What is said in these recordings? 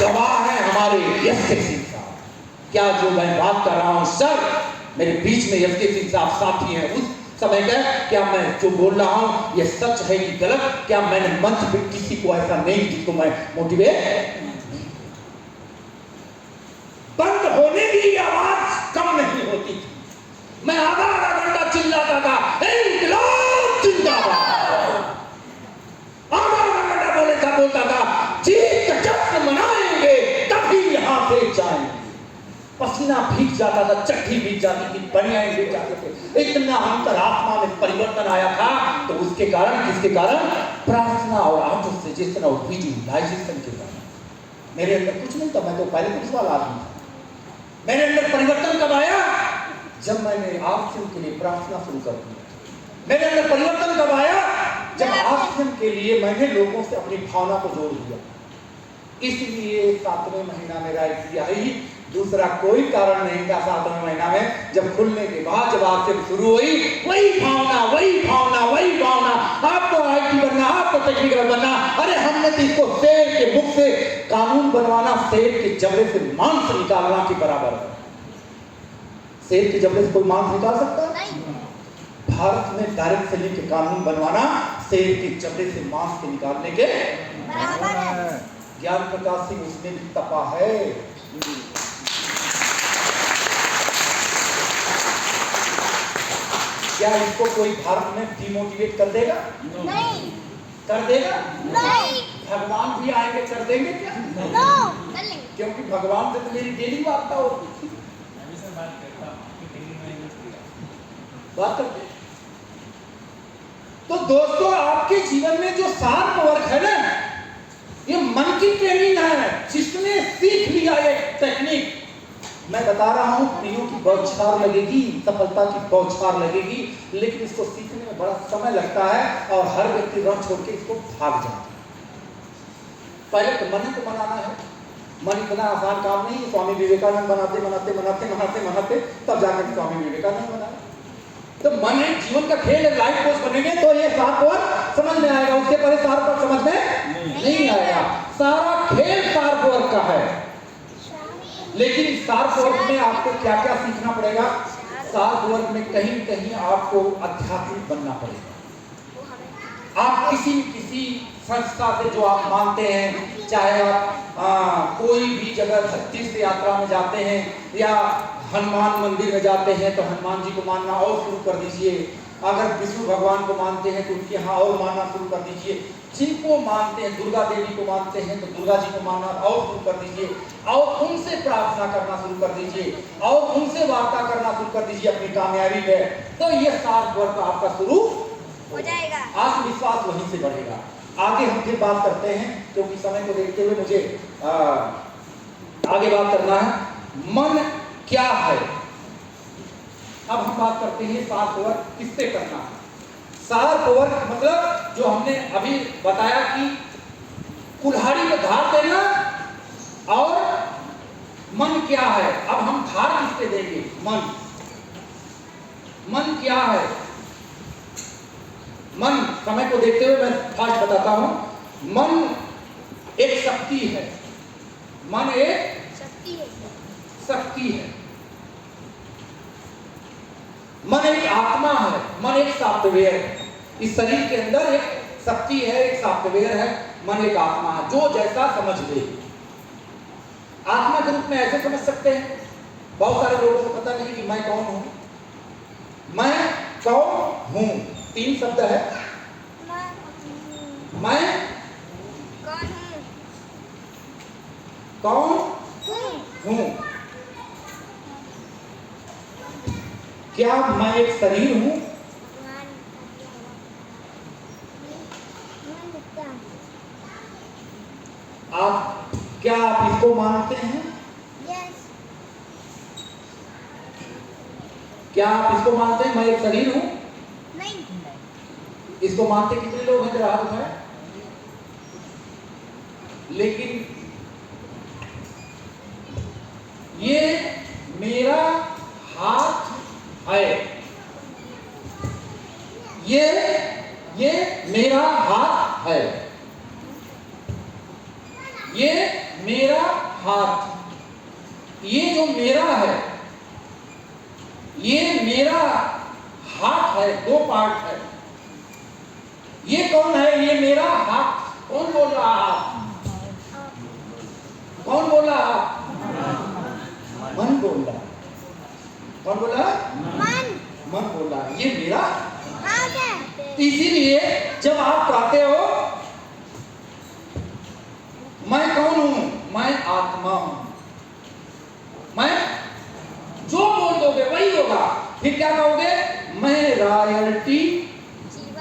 गवाह है हमारे एसके सिंह साहब। क्या जो मैं बात कर रहा हूं सर, मेरे बीच में एसके सिंह साहब साथी हैं उस समय का, क्या मैं जो बोल रहा हूं ये सच है कि गलत? क्या मैंने मंच पे किसी को ऐसा नहीं जिसको मैं मोटिवेट, बंद होने की आवाज कम नहीं होती थी। मैं आधा घंटा चिल्लाता था इंकलाब जिंदाबाद, आधा घंटा बोलता था जीत का जश्न मनाएंगे तभी यहां से जाएंगे। पसीना भीग जाता था, चट्टी भीग जाती थी, बनियान भीग जाते थे। इतना अंतरात्मा में परिवर्तन आया था। तो उसके कारण, किसके कारण? प्रार्थना और आउट सजेशन और विजुअलाइजेशन के कारण। मेरे अंदर कुछ नहीं था, मैं तो पहले पुलिस वाला आदमी था। मेरे अंदर परिवर्तन कब आया? जब मैंने ऑक्सीजन के लिए प्रार्थना शुरू कर दी। मेरे अंदर परिवर्तन कब आया? जब ऑक्सीजन के लिए मैंने लोगों से अपनी भावना को जोड़ दिया। इसलिए 7वें महीना मेरा ही दूसरा कोई कारण नहीं था। 7वें महीना में जब खुलने के बाद जब ऑक्सीजन शुरू हुई, वही भावना, वही भावना, वही भावना। आपको आईटी बनना, आपको टेक्निकल बनना, अरे हमने तो इसको शेर के मुख से कानून बनवाना, शेर के जबड़े से मांस निकालना के बराबर है। शेर के जबड़े से कोई मांस निकाल सकता है? भारत में डायरेक्ट सेलिंग के कानून बनवाना शेर के जबड़े से मांस के निकालने के बराबर है। ज्ञान प्रकाश सिंह उसमें भी तपा है। क्या इसको कोई भारत में डिमोटिवेट कर देगा? नहीं। कर देगा? नहीं। भगवान भी आएंगे, कर देंगे क्या? नो। क्योंकि भगवान से तो मेरी डेली वार्ता होती थी। बात करते। तो दोस्तों, आपके जीवन में जो शार्प वर्क है ना, ये मन की ट्रेनिंग है। जिसने सीख लिया ये टेक्निक, मैं बता रहा हूं, तीनों की बौछार लगेगी, सफलता की बौछार लगेगी, लेकिन इसको सीखने में बड़ा समय लगता है और हर व्यक्ति रण छोड़ के इसको भाग जाता है। पहले तो मन को मनाना है। मन इतना आसान काम नहीं है। स्वामी विवेकानंद बनाते बनाते बनाते बनाते बनाते तब जाकर स्वामी विवेकानंद बनाए। तो मन एक जीवन का खेल है। लाइफ कोच बनेंगे तो ये सार वर्क समझ में आएगा, उसके पहले सार वर्क समझ में नहीं आएगा। सारा खेल सार वर्क का है। लेकिन सार वर्क में आपको क्या क्या सीखना पड़ेगा? सार वर्क में कहीं कहीं आपको आध्यात्मिक बनना पड़ेगा। आप किसी संस्था से जो आप मानते हैं, चाहे आप कोई भी जगह तीर्थ यात्रा में जाते हैं या हनुमान मंदिर में जाते हैं तो हनुमान जी को मानना और शुरू कर दीजिए। अगर विष्णु भगवान को मानते हैं तो उनके यहाँ और मानना शुरू कर दीजिए। जिनको मानते हैं, दुर्गा देवी को मानते हैं तो दुर्गा जी को मानना और शुरू कर दीजिए और उनसे प्रार्थना करना शुरू कर दीजिए और उनसे वार्ता करना शुरू कर दीजिए अपनी कामयाबी है। तो ये सात वर्ष आपका शुरू हो जाएगा। आत्मविश्वास वहीं से बढ़ेगा। आगे हम फिर बात करते हैं, क्योंकि समय को देखते हुए मुझे आगे बात करना है। मन क्या है? अब हम बात करते हैं सार्प वर्क किससे करना है। सार्प वर्क मतलब जो हमने अभी बताया कि कुल्हाड़ी में धार देना और मन क्या है। अब हम धार किससे देंगे? मन क्या है? मन, समय को देखते हुए मैं फास्ट बताता हूं। मन एक शक्ति है। मन एक शक्ति है। मन एक आत्मा है। मन एक सॉफ्टवेयर है। इस शरीर के अंदर एक शक्ति है, एक सॉफ्टवेयर है। मन एक आत्मा है। जो जैसा समझ ले। आत्मा के रूप में ऐसे समझ सकते हैं, बहुत सारे लोगों को पता नहीं कि मैं कौन हूं। मैं कौन हूं, 3 शब्द है। मैं कौन हूं। क्या मैं एक शरीर हूं? क्या आप इसको मानते हैं? क्या आप इसको मानते हैं मैं एक शरीर हूं? नहीं। इसको मानते कितने लोग हैं? जरा हाथ उठाएं। लेकिन ये मेरा हाथ है। ये मेरा हाथ है। ये मेरा हाथ, ये जो मेरा है, ये मेरा हाथ है, दो पार्ट है। ये कौन है? ये मेरा हाथ। कौन बोल रहा हाथ? कौन बोल रहा हाथ? मन बोल रहा। कौन बोल रहा? मन बोल रहा। ये मेरा हाथ है। इसीलिए जब आप कहते हो मैं कौन हूं? मैं आत्मा हूं। मैं जो बोल दोगे वही होगा। फिर क्या कहोगे? मैं रॉयल्टी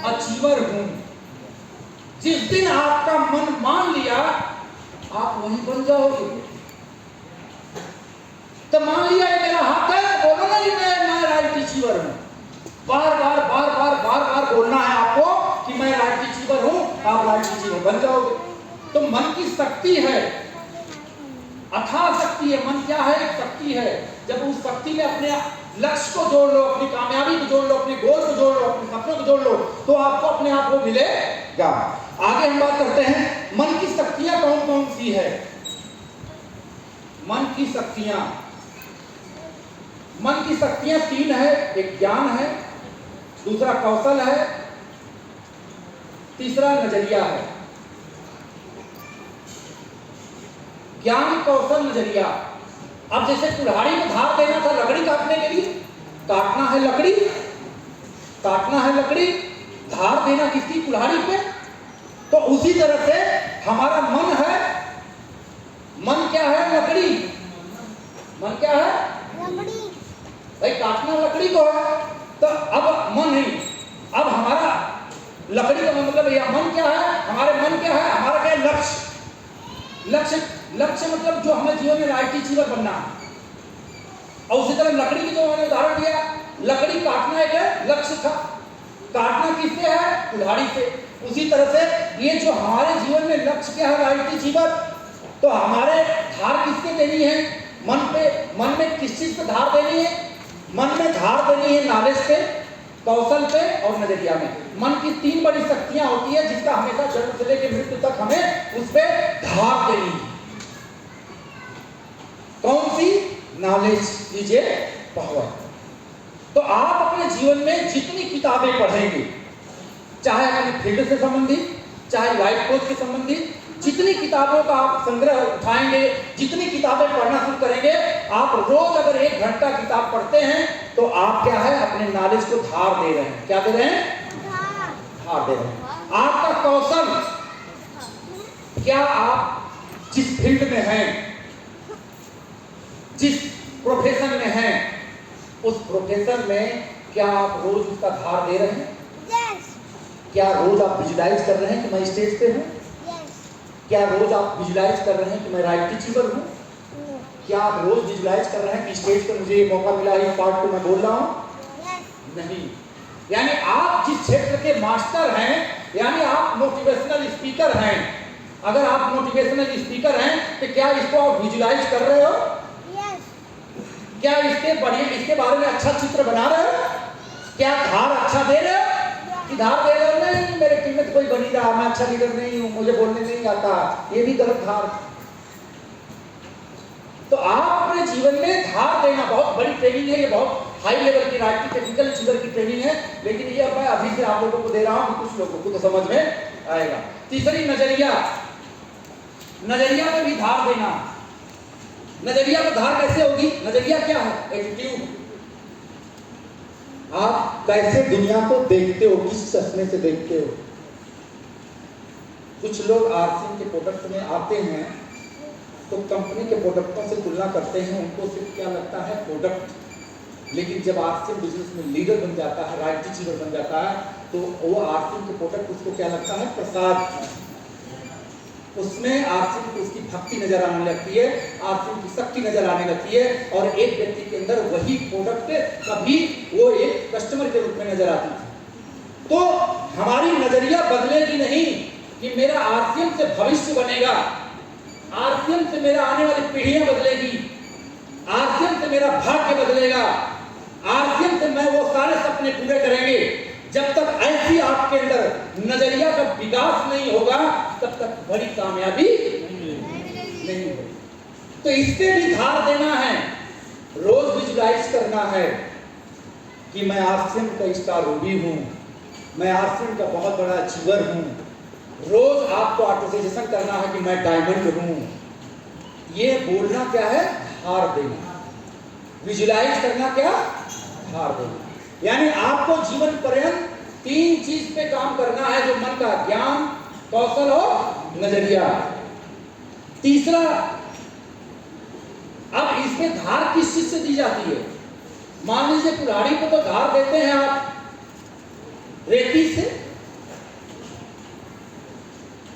अचीवर हूं। जिस दिन आपका मन मान लिया आप वही बन जाओगे। तो मान लिया ये मेरा हाथ है, बोलो ना कि मैं रॉयल्टी अचीवर हूं। बार बार बार बार बार बार बोलना है आपको कि मैं रॉयल्टी अचीवर हूं, आप रॉयल्टी अचीवर बन जाओगे। तो मन की शक्ति है, अथाह शक्ति है। मन क्या है? एक शक्ति है। जब उस शक्ति में अपने लक्ष्य को जोड़ लो, अपनी कामयाबी को जोड़ लो, अपने गोल को जोड़ लो, अपने सपनों को जोड़ लो, तो आपको अपने आप को मिलेगा। आगे हम बात करते हैं मन की शक्तियां कौन कौन सी है। मन की शक्तियां, मन की शक्तियां तीन है। एक ज्ञान है, दूसरा कौशल है, तीसरा नजरिया है। ज्ञान, कौशल, नजरिया। अब जैसे कुल्हाड़ी को धार देना था लकड़ी काटने के लिए, काटना है लकड़ी, काटना है लकड़ी, धार देना किसकी? कुल्हाड़ी पे। तो उसी तरह से हमारा मन है। मन क्या है? लकड़ी। मन क्या है? लकड़ी। भाई काटना लकड़ी को है, तो अब मन नहीं, अब हमारा लकड़ी का मतलब यह मन क्या है? हमारे मन क्या है? हमारा क्या है? लक्ष्य। लक्ष्य, लक्ष्य मतलब जो हमें जीवन में रॉयल्टी अचीवर बनना है। और उसी तरह लकड़ी की जो मैंने उदाहरण दिया, लकड़ी काटना एक लक्ष्य था। काटना किससे है? कुल्हाड़ी से। उसी तरह से ये जो हमारे जीवन में लक्ष्य क्या है? Royalty achiever. तो हमारे धार किसके देनी है? मन पे। मन में किस चीज पे धार देनी है? मन में धार देनी है नॉलेज पे, कौशल पे और नजरिया में। मन की तीन बड़ी शक्तियां होती है जिसका हमेशा जन्म से लेकर मृत्यु तक हमें उस पे धार देनी है। कौन सी? नॉलेज कीजिए पावर। तो आप अपने जीवन में जितनी किताबें पढ़ेंगे, चाहे अपने फील्ड से संबंधित, चाहे लाइफ कोच से संबंधित, जितनी किताबों का आप संग्रह उठाएंगे, जितनी किताबें पढ़ना शुरू करेंगे, आप रोज अगर 1 घंटा किताब पढ़ते हैं तो आप क्या है? अपने नॉलेज को धार दे रहे हैं। क्या दे रहे हैं? धार दे रहे हैं। आपका कौशल क्या? आप जिस फील्ड में हैं, जिस प्रोफेशन में हैं, उस प्रोफेशन में क्या आप रोज उसका धार दे रहे हैं? Yes. क्या रोज आप विजुलाइज कर रहे हैं कि मैं स्टेज पे हूं? Yes. क्या रोज आप विजुलाइज कर रहे हैं कि मैं रॉयल्टी अचीवर हूं? No. क्या आप रोज विजुलाइज कर रहे हैं कि स्टेज पे मुझे ये मौका मिला है, इस पार्ट को मैं बोल रहा हूं? Yes. नहीं। यानी आप जिस क्षेत्र के मास्टर हैं, यानी आप मोटिवेशनल स्पीकर हैं, अगर आप मोटिवेशनल स्पीकर हैं तो क्या इसको आप विजुलाइज कर रहे हो? Yes. क्या इसके बारे में अच्छा चित्र बना रहे हो? क्या धार अच्छा दे रहे हो? कि धार दे रहे हो नहीं मेरे टीम में कोई बनी रहा, मैं अच्छा लीडर नहीं हूं, मुझे बोलने नहीं आता, ये भी गलत धार। तो आप अपने जीवन में धार देना बहुत बड़ी ट्रेनिंग है। ये बहुत हाई लेवल की रॉयल्टी टेक्निकल अचीवर की ट्रेनिंग है, लेकिन ये मैं अभी से आप लोगों को दे रहा हूं, कुछ लोगों को तो समझ में आएगा। तीसरी नजरिया, नजरिया में भी धार देना। नजरिया में धार कैसे होगी? नजरिया क्या है? एटीट्यूड। आप कैसे दुनिया को देखते हो, किस चश्मे से देखते हो। कुछ लोग आरसीएम के प्रोडक्ट में आते हैं तो कंपनी के प्रोडक्टों से तुलना करते हैं, उनको सिर्फ क्या लगता है? प्रोडक्ट। लेकिन जब आरसीएम बिजनेस में लीडर बन जाता है, रॉयल्टी अचीवर बन जाता है, तो वो आरसीएम के प्रोडक्ट उसको क्या लगता है? प्रसाद। उसमें आरसीएम को उसकी भक्ति नजर आने लगती है, आरसीएम की शक्ति नजर आने लगती है, और एक व्यक्ति के अंदर वही प्रोडक्ट कभी वो एक कस्टमर के रूप में नजर आती थी। तो हमारी नजरिया बदलेगी नहीं कि मेरा आरसीएम से भविष्य बनेगा, आरसीएम से मेरा आने वाली पीढ़ियां बदलेगी, आरसीएम से मेरा भाग्य बदलेगा, आरसीएम से मैं वो सारे सपने पूरे करेंगे। जब तक ऐसी आपके अंदर नजरिया का विकास नहीं होगा, तब तक बड़ी कामयाबी नहीं मिलेगी। नहीं है। तो इससे भी धार देना है, रोज विजुलाइज करना है कि मैं आरसीएम का स्टार रूबी हूं, मैं आरसीएम का बहुत बड़ा अचीवर हूं। रोज आपको आर्टिफिकेशन करना है कि मैं डायमंड हूं। ये बोलना क्या है? धार देना। विजुलाइज करना क्या? धार देना। यानी आपको जीवन पर्यंत 3 चीज पे काम करना है, जो मन का ज्ञान, कौशल और नजरिया। तीसरा, अब इसमें धार किस चीज से दी जाती है? मान लीजिए कुल्हाड़ी को तो धार देते हैं आप रेती से।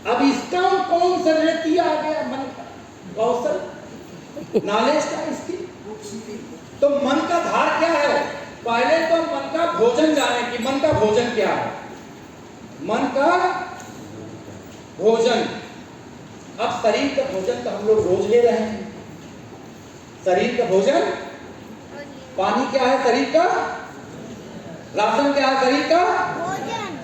अब इसका कौन सा रेती आ गया? मन का कौशल, नॉलेज का इसकी। तो मन का धार क्या है? पहले तो मन का भोजन जाने की। मन का भोजन क्या है? मन का भोजन। अब शरीर का भोजन तो हम लोग रोज ले रहे हैं। शरीर का भोजन, पानी क्या है शरीर का? राशन क्या है शरीर का? भोजन।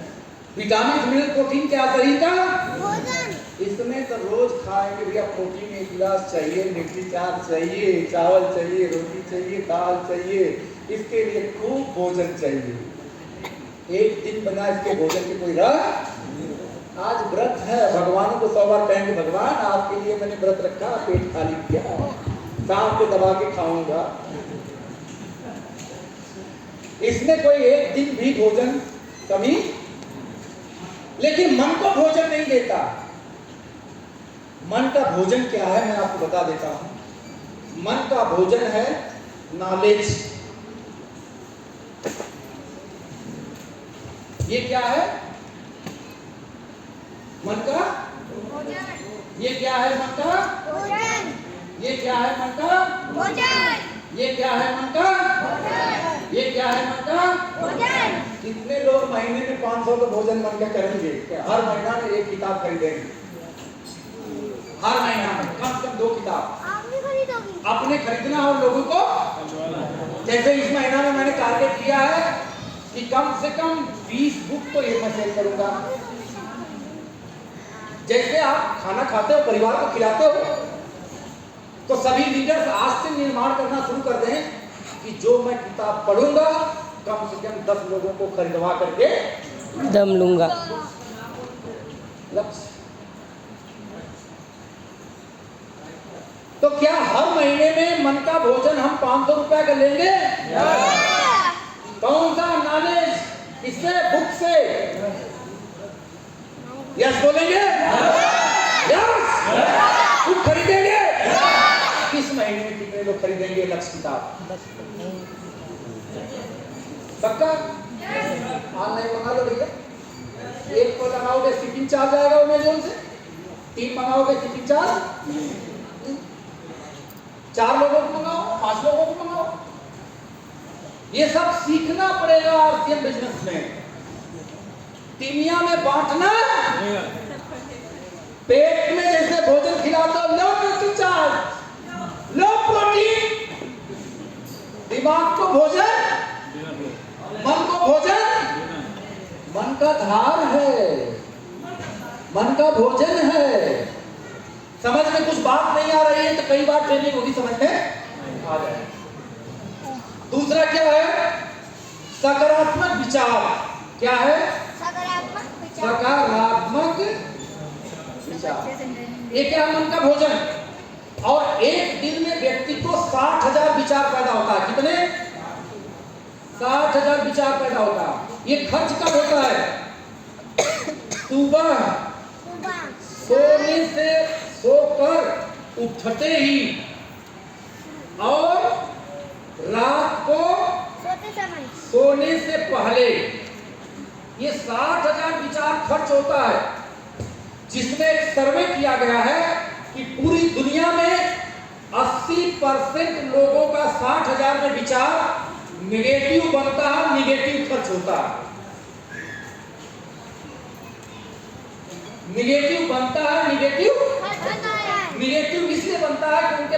विटामिन, मिनरल, प्रोटीन क्या है शरीर का? भोजन। इसमें तो रोज खाएंगे भैया। प्रोटीन 1 गिलास चाहिए, न्यूट्री चार्ज चाहिए, चावल चाहिए, रोटी चाहिए, दाल चाहिए। इसके लिए खूब भोजन चाहिए। एक दिन बना इसके भोजन की कोई राह। आज व्रत है, भगवान को 100 बार कहेंगे भगवान आपके लिए मैंने व्रत रखा, पेट खाली किया, शाम को दबा के खाऊंगा। इसमें कोई एक दिन भी भोजन कमी। लेकिन मन को भोजन नहीं देता। मन का भोजन क्या है मैं आपको बता देता हूं। मन का भोजन है नॉलेज। ये क्या है? मन का भोजन। ये क्या है? मन का भोजन। ये क्या है? मन का भोजन। ये क्या है? मन का भोजन। ये क्या है? मन का भोजन। कितने लोग महीने में 500 का भोजन मन का करेंगे? हर महीना में 1 किताब खरीदेंगे। हर महीना में कम से कम 2 किताब आप भी खरीदोगी? अपने खरीदना और लोगों को। जैसे इस महीना में मैंने टारगेट किया है कि कम से कम 20 बुक तो ये मैं सेल करूंगा। जैसे आप खाना खाते हो, परिवार को खिलाते हो, तो सभी लीडर्स आज से निर्माण करना शुरू कर दें कि जो मैं किताब पढ़ूंगा कम से कम 10 लोगों को खरीदवा करके दम लूंगा। लक्ष्य। तो क्या हर महीने में मन का भोजन हम 500 रुपए का लेंगे? कौन सा नॉलेज? किससे? बुक से। यस बोलेंगे? यस। बुक खरीदेंगे? किस महीने में कितने लोग खरीदेंगे लक्ष्य किताब? पक्का? ऑनलाइन मंगा लो भैया। 1 को लगाओगे शिपिंग चार्ज आएगा अमेज़न से। 3 मंगाओगे शिपिंग चार्ज। 4 लोगों को मंगाओ, 5 लोगों को मंगाओ। ये सब सीखना पड़ेगा आरसीएम बिजनेस में। टीमिया में बांटना, पेट में जैसे भोजन खिला दो, लो न्यूट्री चार्ज, लो प्रोटीन, दिमाग को भोजन, मन को भोजन। मन का धार है, मन का भोजन है। समझ में कुछ बात नहीं आ रही है तो कई बार ट्रेनिंग होगी, समझ में आ जाए। दूसरा क्या है? सकारात्मक विचार। क्या है? सकारात्मक विचार। सकारात्मक विचार। ये क्या? मन का भोजन। और एक दिन में व्यक्ति को 60,000 विचार पैदा होता है। कितने? 60,000 विचार पैदा होता है। ये खर्च कब होता है? सुबह सोने से सोकर उठते ही और रात को सोते समय सोने से पहले। ये 60,000 विचार खर्च होता है। जिसमें एक सर्वे किया गया है कि पूरी दुनिया में 80% लोगों का 60,000 में विचार नेगेटिव बनता है, नेगेटिव खर्च होता है। नेगेटिव बनता है, नेगेटिव इसलिए बनता है कि उनके